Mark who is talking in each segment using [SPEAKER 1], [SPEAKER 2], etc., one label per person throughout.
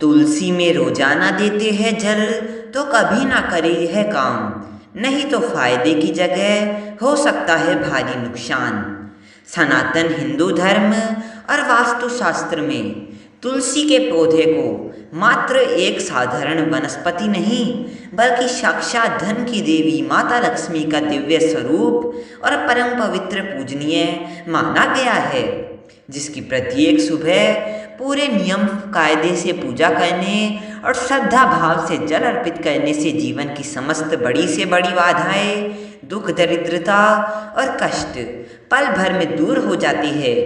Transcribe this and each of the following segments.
[SPEAKER 1] तुलसी में रोजाना देते हैं जल तो कभी ना करे यह काम, नहीं तो फायदे की जगह हो सकता है भारी नुकसान। सनातन हिंदू धर्म और वास्तुशास्त्र में तुलसी के पौधे को मात्र एक साधारण वनस्पति नहीं बल्कि साक्षात धन की देवी माता लक्ष्मी का दिव्य स्वरूप और परम पवित्र पूजनीय माना गया है, जिसकी प्रत्येक सुबह पूरे नियम कायदे से पूजा करने और श्रद्धा भाव से जल अर्पित करने से जीवन की समस्त बड़ी से बड़ी बाधाएं, दुख, दरिद्रता और कष्ट पल भर में दूर हो जाती है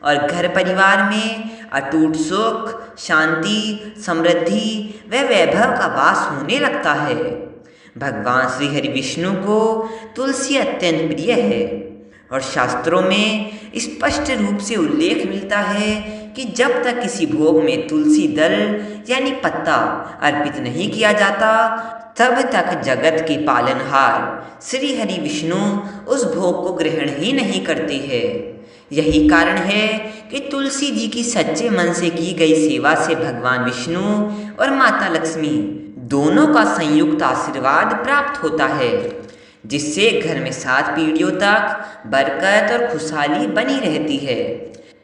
[SPEAKER 1] और घर परिवार में अटूट सुख, शांति, समृद्धि व वैभव का वास होने लगता है। भगवान श्री हरि विष्णु को तुलसी अत्यंत प्रिय है और शास्त्रों में स्पष्ट रूप से उल्लेख मिलता है कि जब तक किसी भोग में तुलसी दल यानी पत्ता अर्पित नहीं किया जाता तब तक जगत के पालनहार श्री हरि विष्णु उस भोग को ग्रहण ही नहीं करते हैं। यही कारण है कि तुलसी जी की सच्चे मन से की गई सेवा से भगवान विष्णु और माता लक्ष्मी दोनों का संयुक्त आशीर्वाद प्राप्त होता है, जिससे घर में 7 पीढ़ियों तक बरकत और खुशहाली बनी रहती है।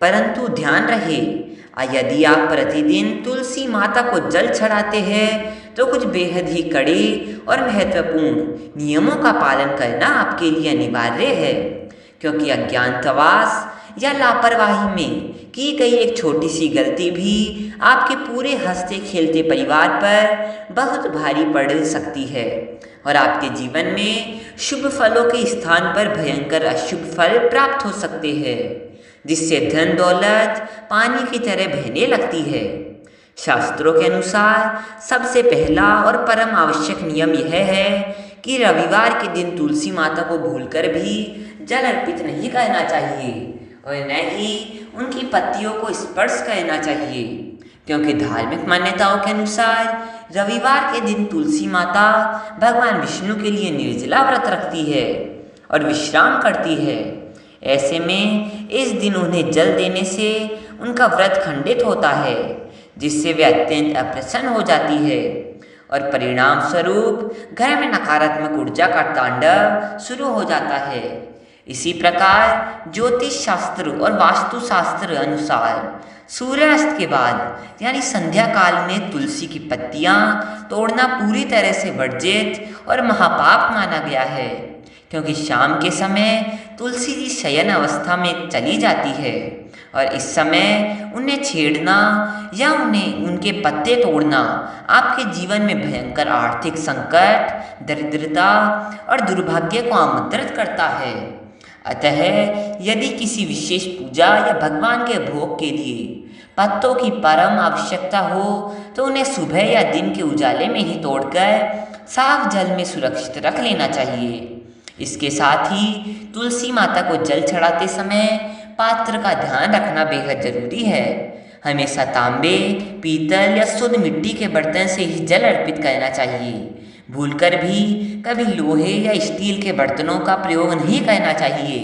[SPEAKER 1] परंतु ध्यान रहे, यदि आप प्रतिदिन तुलसी माता को जल चढ़ाते हैं तो कुछ बेहद ही कड़े और महत्वपूर्ण नियमों का पालन करना आपके लिए अनिवार्य है, क्योंकि अज्ञातवास या लापरवाही में की गई एक छोटी सी गलती भी आपके पूरे हंसते खेलते परिवार पर बहुत भारी पड़ सकती है और आपके जीवन में शुभ फलों के स्थान पर भयंकर अशुभ फल प्राप्त हो सकते हैं, जिससे धन दौलत पानी की तरह बहने लगती है। शास्त्रों के अनुसार सबसे पहला और परम आवश्यक नियम यह है कि रविवार के दिन तुलसी माता को भूलकर भी जल अर्पित नहीं करना चाहिए और न ही उनकी पत्तियों को स्पर्श करना चाहिए, क्योंकि धार्मिक मान्यताओं के अनुसार रविवार के दिन तुलसी माता भगवान विष्णु के लिए निर्जला व्रत रखती है और विश्राम करती है। ऐसे में इस दिन उन्हें जल देने से उनका व्रत खंडित होता है, जिससे वे अत्यंत अप्रसन्न हो जाती है और परिणाम स्वरूप घर में नकारात्मक ऊर्जा का तांडव शुरू हो जाता है। इसी प्रकार ज्योतिष शास्त्र और वास्तुशास्त्र अनुसार सूर्यास्त के बाद यानी संध्या काल में तुलसी की पत्तियां तोड़ना पूरी तरह से वर्जित और महापाप माना गया है, क्योंकि शाम के समय तुलसी जी शयन अवस्था में चली जाती है और इस समय उन्हें छेड़ना या उन्हें उनके पत्ते तोड़ना आपके जीवन में भयंकर आर्थिक संकट, दरिद्रता और दुर्भाग्य को आमंत्रित करता है। अतः यदि किसी विशेष पूजा या भगवान के भोग के लिए पत्तों की परम आवश्यकता हो तो उन्हें सुबह या दिन के उजाले में ही तोड़कर साफ जल में सुरक्षित रख लेना चाहिए। इसके साथ ही तुलसी माता को जल चढ़ाते समय पात्र का ध्यान रखना बेहद जरूरी है। हमेशा तांबे, पीतल या शुद्ध मिट्टी के बर्तन से ही जल अर्पित करना चाहिए। भूलकर भी कभी लोहे या स्टील के बर्तनों का प्रयोग नहीं करना चाहिए,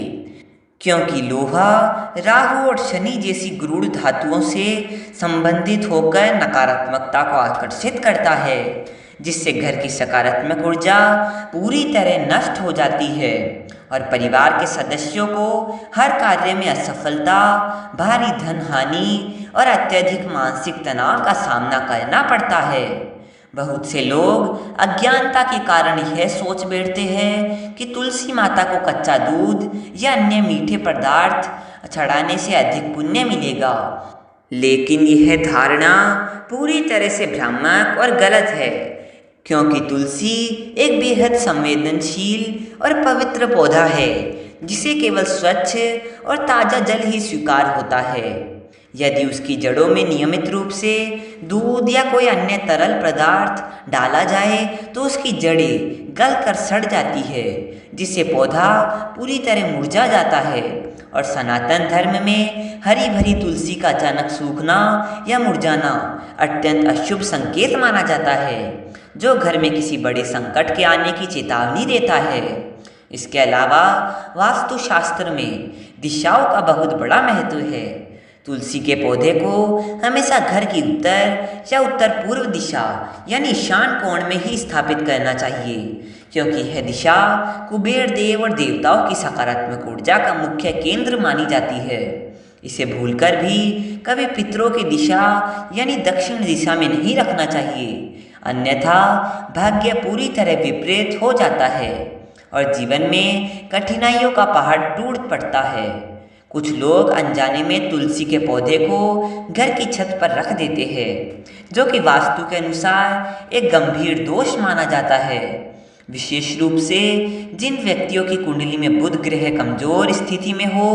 [SPEAKER 1] क्योंकि लोहा राहु और शनि जैसी गूढ़ धातुओं से संबंधित होकर नकारात्मकता को आकर्षित करता है, जिससे घर की सकारात्मक ऊर्जा पूरी तरह नष्ट हो जाती है और परिवार के सदस्यों को हर कार्य में असफलता, भारी धन हानि और अत्यधिक मानसिक तनाव का सामना करना पड़ता है। बहुत से लोग अज्ञानता के कारण यह सोच बैठते हैं कि तुलसी माता को कच्चा दूध या अन्य मीठे पदार्थ चढ़ाने से अधिक पुण्य मिलेगा, लेकिन यह धारणा पूरी तरह से भ्रामक और गलत है, क्योंकि तुलसी एक बेहद संवेदनशील और पवित्र पौधा है जिसे केवल स्वच्छ और ताज़ा जल ही स्वीकार होता है। यदि उसकी जड़ों में नियमित रूप से दूध या कोई अन्य तरल पदार्थ डाला जाए तो उसकी जड़ें गलकर सड़ जाती है, जिससे पौधा पूरी तरह मुरझा जाता है और सनातन धर्म में हरी भरी तुलसी का अचानक सूखना या मुरझाना अत्यंत अशुभ संकेत माना जाता है, जो घर में किसी बड़े संकट के आने की चेतावनी देता है। इसके अलावा वास्तुशास्त्र में दिशाओं का बहुत बड़ा महत्व है। तुलसी के पौधे को हमेशा घर की उत्तर या उत्तर पूर्व दिशा यानी ईशान कोण में ही स्थापित करना चाहिए, क्योंकि यह दिशा कुबेर देव और देवताओं की सकारात्मक ऊर्जा का मुख्य केंद्र मानी जाती है। इसे भूलकर भी कभी पितरों की दिशा यानी दक्षिण दिशा में नहीं रखना चाहिए, अन्यथा भाग्य पूरी तरह विपरीत हो जाता है और जीवन में कठिनाइयों का पहाड़ टूट पड़ता है। कुछ लोग अनजाने में तुलसी के पौधे को घर की छत पर रख देते हैं, जो कि वास्तु के अनुसार एक गंभीर दोष माना जाता है। विशेष रूप से जिन व्यक्तियों की कुंडली में बुध ग्रह कमजोर स्थिति में हो,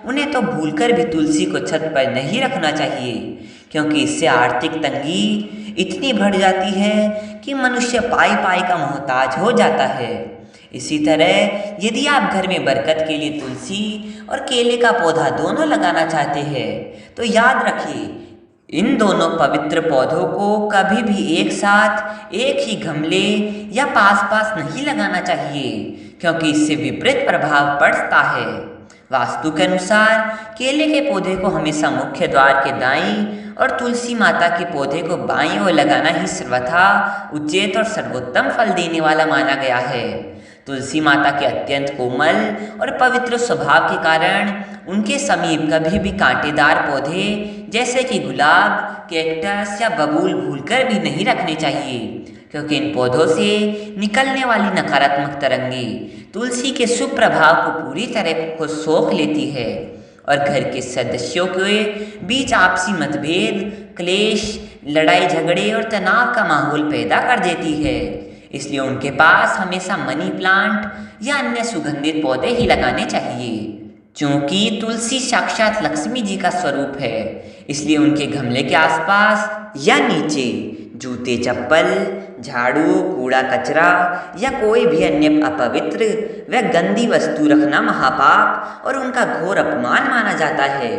[SPEAKER 1] उन्हें तो भूलकर भी तुलसी को छत पर नहीं रखना चाहिए, क्योंकि इससे आर्थिक तंगी इतनी बढ़ जाती है कि मनुष्य पाई पाई का मोहताज हो जाता है। इसी तरह यदि आप घर में बरकत के लिए तुलसी और केले का पौधा दोनों लगाना चाहते हैं, तो याद रखिए इन दोनों पवित्र पौधों को कभी भी एक साथ एक ही गमले या पास पास नहीं लगाना चाहिए, क्योंकि इससे विपरीत प्रभाव पड़ता है। वास्तु के अनुसार केले के पौधे को हमेशा मुख्य द्वार के दाईं और तुलसी माता के पौधे को बाईं ओर लगाना ही सर्वथा उचित और सर्वोत्तम फल देने वाला माना गया है। तुलसी माता के अत्यंत कोमल और पवित्र स्वभाव के कारण उनके समीप कभी भी कांटेदार पौधे जैसे कि गुलाब, कैक्टस या बबूल भूलकर भी नहीं रखने चाहिए, क्योंकि इन पौधों से निकलने वाली नकारात्मक तरंगें तुलसी के शुभ प्रभाव को पूरी तरह को सोख लेती है और घर के सदस्यों के बीच आपसी मतभेद, क्लेश, लड़ाई झगड़े और तनाव का माहौल पैदा कर देती है। इसलिए उनके पास हमेशा मनी प्लांट या अन्य सुगंधित पौधे ही लगाने चाहिए। चूंकि तुलसी साक्षात लक्ष्मी जी का स्वरूप है, इसलिए उनके गमले के आसपास या नीचे जूते, चप्पल, झाड़ू, कूड़ा कचरा या कोई भी अन्य अपवित्र व गंदी वस्तु रखना महापाप और उनका घोर अपमान माना जाता है,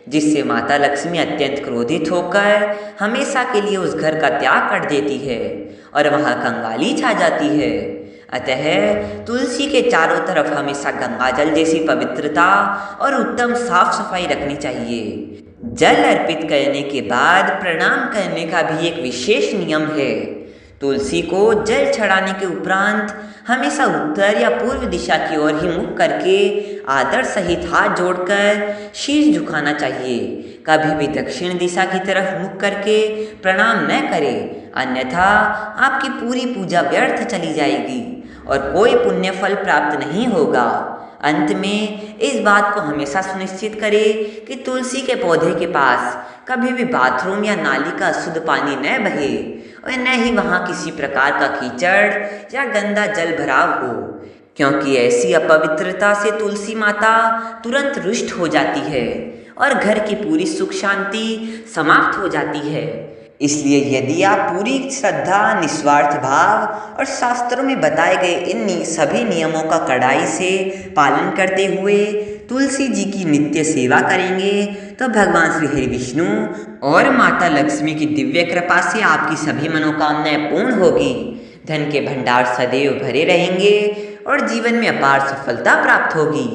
[SPEAKER 1] जिससे माता लक्ष्मी अत्यंत क्रोधित होकर हमेशा के लिए उस घर का त्याग कर देती है और वहाँ कंगाली छा जाती है। अतः तुलसी के चारों तरफ हमेशा गंगाजल जैसी पवित्रता और उत्तम साफ सफाई रखनी चाहिए। जल अर्पित करने के बाद प्रणाम करने का भी एक विशेष नियम है। तुलसी को जल चढ़ाने के उपरांत हमेशा उत्तर या पूर्व दिशा की ओर ही मुख करके आदर सहित हाथ जोड़कर शीश झुकाना चाहिए। कभी भी दक्षिण दिशा की तरफ मुख करके प्रणाम न करें, अन्यथा आपकी पूरी पूजा व्यर्थ चली जाएगी और कोई पुण्य फल प्राप्त नहीं होगा। अंत में इस बात को हमेशा सुनिश्चित करें कि तुलसी के पौधे के पास कभी भी बाथरूम या नाली का शुद्ध पानी न बहे और न ही वहाँ किसी प्रकार का कीचड़ या गंदा जल भराव हो, क्योंकि ऐसी अपवित्रता से तुलसी माता तुरंत रुष्ट हो जाती है और घर की पूरी सुख शांति समाप्त हो जाती है। इसलिए यदि आप पूरी श्रद्धा, निस्वार्थ भाव और शास्त्रों में बताए गए इन सभी नियमों का कड़ाई से पालन करते हुए तुलसी जी की नित्य सेवा करेंगे, तो भगवान श्री हरि विष्णु और माता लक्ष्मी की दिव्य कृपा से आपकी सभी मनोकामनाएं पूर्ण होगी, धन के भंडार सदैव भरे रहेंगे और जीवन में अपार सफलता प्राप्त होगी।